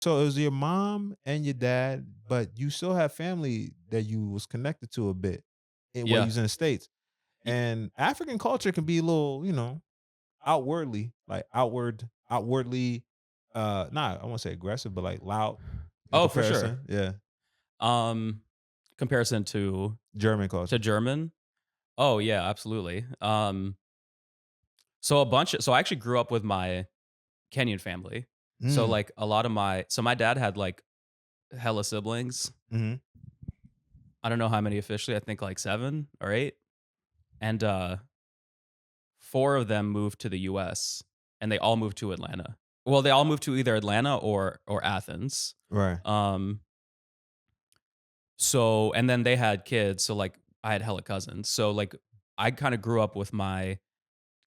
So it was your mom and your dad, but you still have family that you was connected to a bit while you Yeah. was in the States. Y And African culture can be a little, outwardly, like outwardly, not I won't say aggressive, but like loud in Oh, for sure. comparison. Yeah. Um, Comparison German to culture. German? Oh, yeah, absolutely. So I actually grew up with my Kenyan family. So, Mm. like, a lot of my dad had, like, hella siblings. Mhm. I don't know how many officially, I think, like, 7 or 8, and, 4 of them moved to the US, and they all moved to Atlanta. Well, they all moved to either Atlanta or Athens. Right. Um, so and then they had kids, so, like, I had hella cousins. So, like, I kinda grew up with my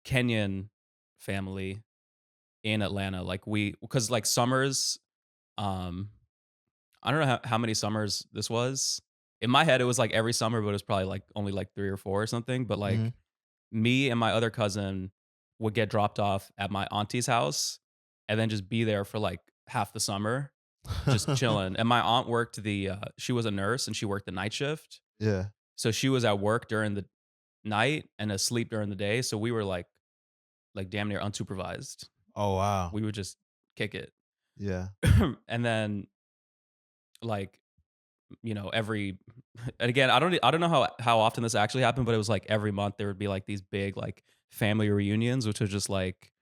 Kenyan family in Atlanta. Like, because, like, summers, um I don't know how many summers this was. In my head, it was, like, every summer, but it was probably, like, only, like, 3 or 4 or something, but, like, Mhm. me and my other cousin would get dropped off at my auntie's house and then just be there for, like, half the summer, just chilling, and my aunt worked she was a nurse, and she worked the night shift, Yeah. so she was at work during the night and asleep during the day, so we were, like, damn near unsupervised. Oh, wow. We would just kick it. Yeah. And then, like, every and again, I don't know how often this actually happened, but it was like every month there would be like these big like family reunions, which was just like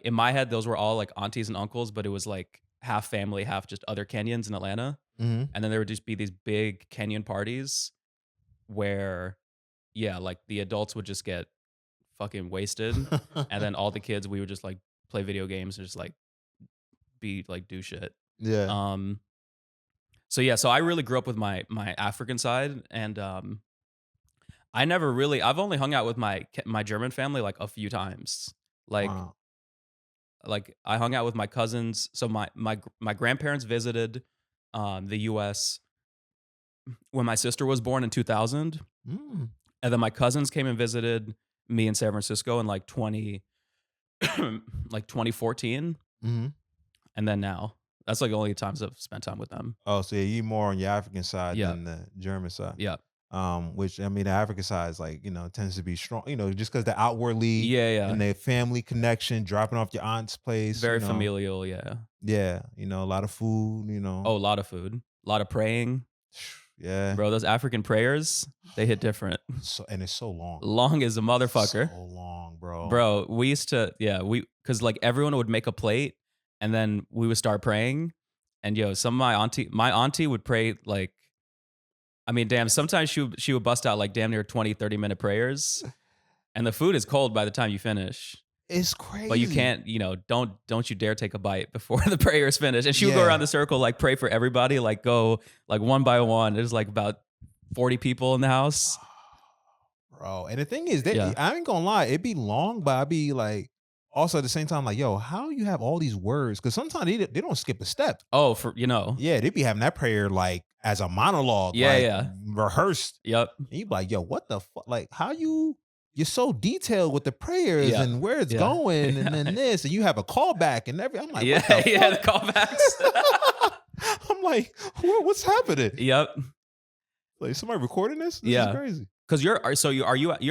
in my head those were all like aunties and uncles, but it was like half family, half just other Kenyans in Atlanta. Mhm. And then there would just be these big Kenyan parties where yeah, like the adults would just get fucking wasted, and then all the kids we would just like play video games and just like be like do shit. Yeah. Um so yeah, so I really grew up with my African side, and I've only hung out with my German family, like, a few times. Like Wow. I hung out with my cousins. So my grandparents visited, the US when my sister was born in 2000, Mm. and then my cousins came and visited me in San Francisco in, like, 2014, Mhm. and then now. That's, like, the only times I've spent time with them. Oh, so yeah, you more on your African side Yeah, than the German side. yeah. Which I mean, the African side is like, tends to be strong, just because the outwardly Yeah, yeah. and the family connection, dropping off your aunt's place, Very familial, yeah. yeah, a lot of food, Oh, a lot of food, a lot of praying. yeah. Bro, those African prayers, they hit different. So and it's so long, Long as a so motherfucker. long, bro. Bro, we used to yeah, because like, everyone would make a plate, and then we would start praying, and, yo, some of my auntie would pray, like I mean, damn, sometimes she would bust out, like, damn near 20, 30-minute prayers, and the food is cold by the time you finish, It's but you crazy. can't, don't you dare take a bite before the prayer is finished, and she would go Yeah, around the circle, like, pray for everybody, like, go, like, one by one. There's, like, about 40 people in the house. bro. And the thing is, that Yeah. I ain't gonna lie, it be long, but I be like, also at the same time, like, yo, how you have all these words? Because sometimes they don't skip a step. Oh, Yeah, they be having that prayer like as a monologue, Yeah, like yeah. rehearsed. Yep. And you be like, yo, what the fuck? Like, how you're so detailed with the prayers Yeah. and where it's Yeah. going, and then this, and you have a callback and every. I'm like, what Yeah, the yeah, fuck? the callbacks. I'm like, what's happening? Yep. Like, somebody recording this? This is Yeah. crazy. 'Cause you're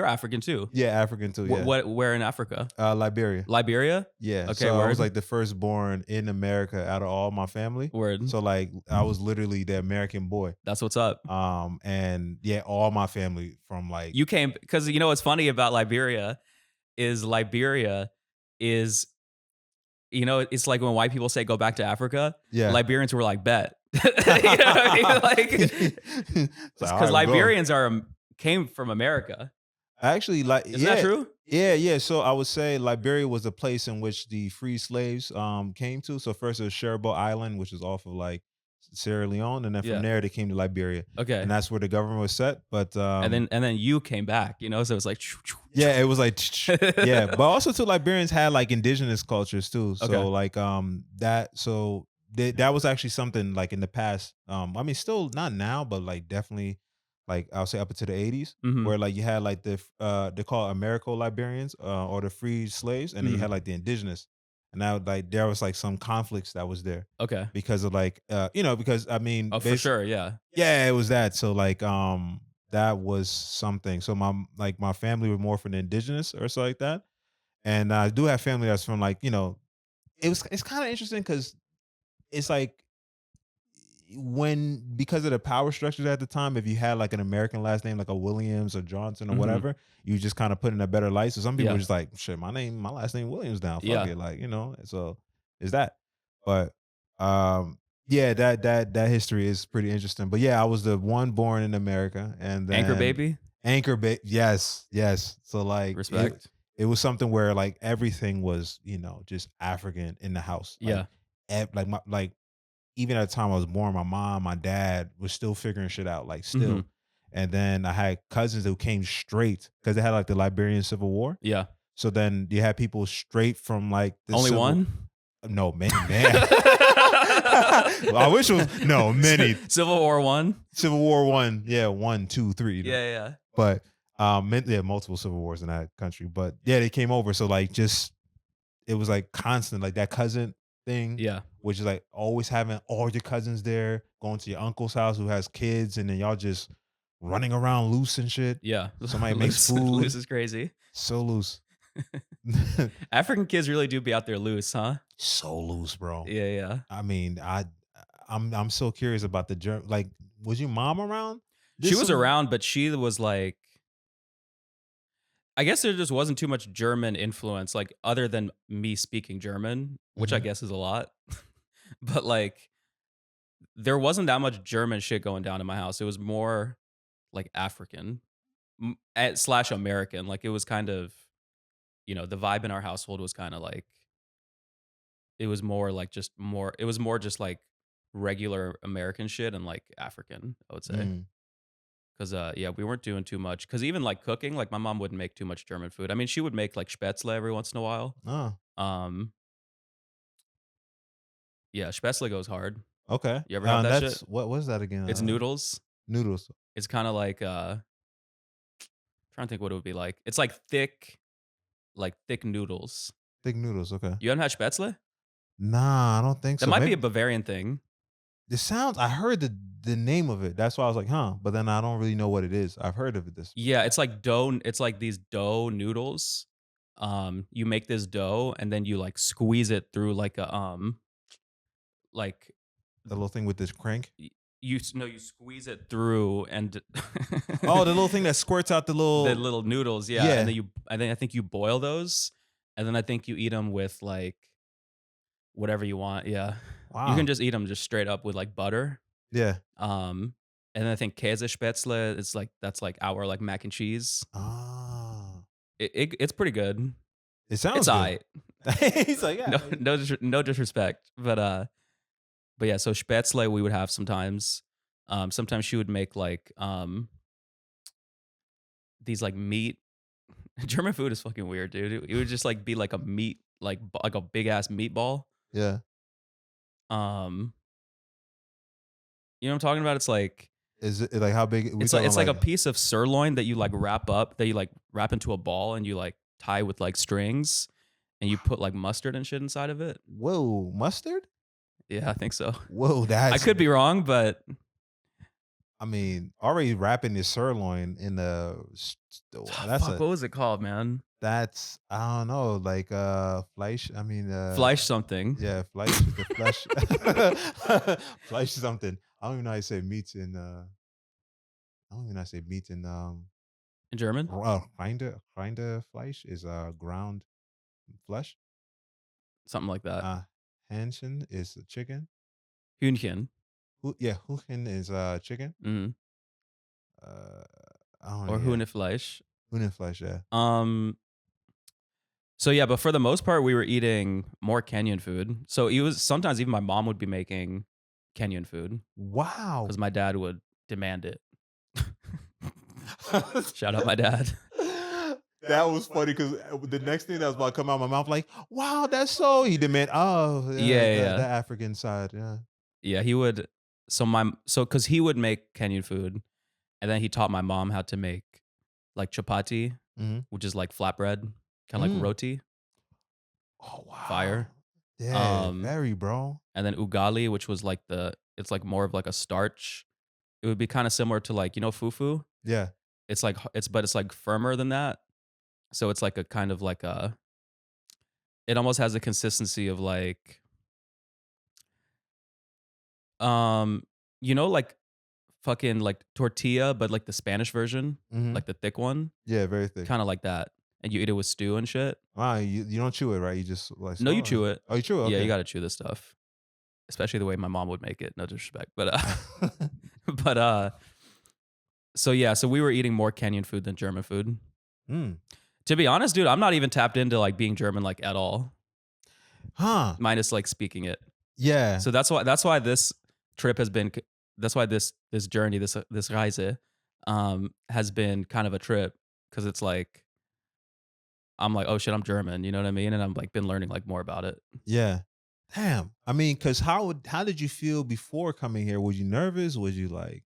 African too? Yeah, African too. Yeah, Where in Africa? Liberia. Liberia? Yeah, Okay, so I was word. like the firstborn in America out of all my family. Word. So like I was literally the American boy. That's what's up. And yeah, all my family from like You came because you know what's funny about Liberia is, it's like when white people say go back to Africa, yeah. Liberians were like, "Bet." You know what I mean? Like, It's like, all because right, we'll go. Liberians came from America. Actually, like Isn't that yeah, true? yeah. So I would say Liberia was a place in which the free slaves came to. So first it was Cherbourg Island, which is off of like Sierra Leone, and then from Yeah. there they came to Liberia, and Okay. that's where the government was set. But And then you came back, so it's like yeah, it was like yeah, but also too Liberians had like indigenous cultures too. Okay. So like that was actually something like in the past. I mean, still not now, but like definitely like I'll say up into the 80s, Mhm. where like you had like they call Americo Liberians or the free slaves, and then you Mhm. had like the indigenous, and now like there was like some conflicts that was there Okay. because of like because I mean Oh, for sure, yeah. yeah, it was that. So like that was something. So my family were more from the indigenous or so like that. And I do have family that's from like, it's kind of interesting because it's like when because of the power structures at the time, if you had like an American last name like a Williams or Johnson or Mhm. whatever, you just kind of put in a better light. So some people are Yeah. just like, shit, my last name Williams now. Fuck Yeah. it. Like, so is that. But yeah, that history is pretty interesting. But yeah, I was the one born in America and Anchor then baby? yes, yes. So like Respect. it was something where like everything was, just African in the house. Like Yeah. like my like even at the time I was born, my mom, my dad was still figuring shit out, like Mhm. still. And then I had cousins who came straight because they had like the Liberian Civil War. Yeah. So then you had people straight from like the Only civil. one? No, many, man. Well, I wish it was no many. Civil War One? Civil War one, yeah, one, two, three, Yeah, yeah. but yeah, multiple civil wars in that country. But yeah, they came over, so like just it was like constant, like that cousin thing, Yeah. which is like always having all your cousins there, going to your uncle's house who has kids, and then y'all just running around loose and shit. Yeah. Somebody makes Loose food, loose is crazy. so loose, African kids really do be out there loose, huh? so loose, bro. Yeah, yeah. I mean, I'm so curious about the germ. Like, was your mom around She this was civil? around, but she was like I guess there just wasn't too much German influence, like, other than me speaking German, which I Mhm. guess is a lot. But, like, there wasn't that much German shit going down in my house. It was more, like, African, slash American. Like, it was kind of the vibe in our household was kinda like it was more like just more it was more just, like, regular American shit and, like, African, I would say. Mm. 'Cause, yeah, we weren't doing too much. Cause even, like, cooking, like, my mom wouldn't make too much German food. I mean, she would make, like, Spätzle every once in a while. Oh, Um, yeah, Spätzle goes hard. okay. You ever have that That's shit? what was that again? It's noodles. Noodles, It's kinda like, trying to think what it would be like. It's like thick noodles. thick noodles. Okay. You haven't had Spätzle? Nah, I don't think That so. might be Maybe a Bavarian thing. the sounds. I heard the name of it. That's why I was like, huh. But then I don't really know what it is. I've heard of it. This Yeah, it's like dough it's like these dough noodles. You make this dough and then you, like, squeeze it through like a, like the little thing with this crank. Y you s no, you squeeze it through and Oh, the little thing that squirts out the the little. little noodles, yeah, Yeah. and then I think you boil those, and then I think you eat them with, like, whatever you want, yeah. You can Wow. just eat them just straight up with, like, butter, Yeah. um, and then I think Käsespätzle is, like that's, like, our, like, mac and cheese. Ah, It's pretty good. it It's sounds good. aight. He's like, No yeah. no disrespect, but yeah, so Spätzle we would have sometimes. Sometimes she would make, like, these, like, meat German food is fucking weird, dude. It would just, like, be like a meat like a big ass meatball. Yeah. Um, you know what I'm talking about? It's like Is it like how big? We talking it's like a like piece of sirloin that you, like, wrap up, that you, like, wrap into a ball and you, like, tie with, like, strings, and you put, like, mustard and shit inside of it. whoa mustard? Yeah, I think so. Whoa, I that's. could be wrong, but I mean, already wrapping your sirloin in the. That's fuck, a. what was it called, man? That's I don't know, like fleisch. I mean, Fleisch something yeah, fleisch, the flesh, fleisch something. I don't even know how you say meat in. I don't even know how to say meat in. in German? Rinde fleisch is ground flesh. Something like that. Uh, Hähnchen is chicken. Hühnchen. Yeah, Huchen is chicken. Mhm. Uh, oh Or yeah, Hühnefleisch. Hundenfleisch. Yeah. Um So yeah, but for the most part, we were eating more Kenyan food. So it was sometimes even my mom would be making Kenyan food Wow. because my dad would demand it. Shout out my dad. That was funny because the next thing that was about to come out of my mouth, like, wow, that's so. He demand, oh, Yeah, yeah, yeah, the yeah. African side, yeah. Yeah, he would. So because he would make Kenyan food, and then he taught my mom how to make like chapati, Mhm. which is like flatbread, kind of like Mm. roti, Oh wow. fire. Yeah, Um, very, bro. and then ugali, which was like it's like more of like a starch. It would be kind of similar to like, fufu? Yeah. It's like but it's like firmer than that. So it's like a kind of like a it almost has a consistency of like um like fucking like tortilla, but like the Spanish version, Mhm. like the thick one, Yeah, very thick. kind of like that. And you eat it with stew and shit. Wow, you don't chew it, right? You just like No, you swallow it? chew it. Oh, you chew it? Yeah, you Okay. got to chew this stuff, especially the way my mom would make it. No disrespect, but but so yeah, so we were eating more Kenyan food than German food. Mm. To be honest, dude, I'm not even tapped into like being German like at all, Huh. minus like speaking it. Yeah. So that's why this trip has been that's why this journey, this Reise has been kind of a trip cuz it's like I'm like, "Oh shit, I'm German." You know what I mean? And I'm like been learning like more about it. Yeah. Damn. I mean, cause how did you feel before coming here? Was you nervous? Was you like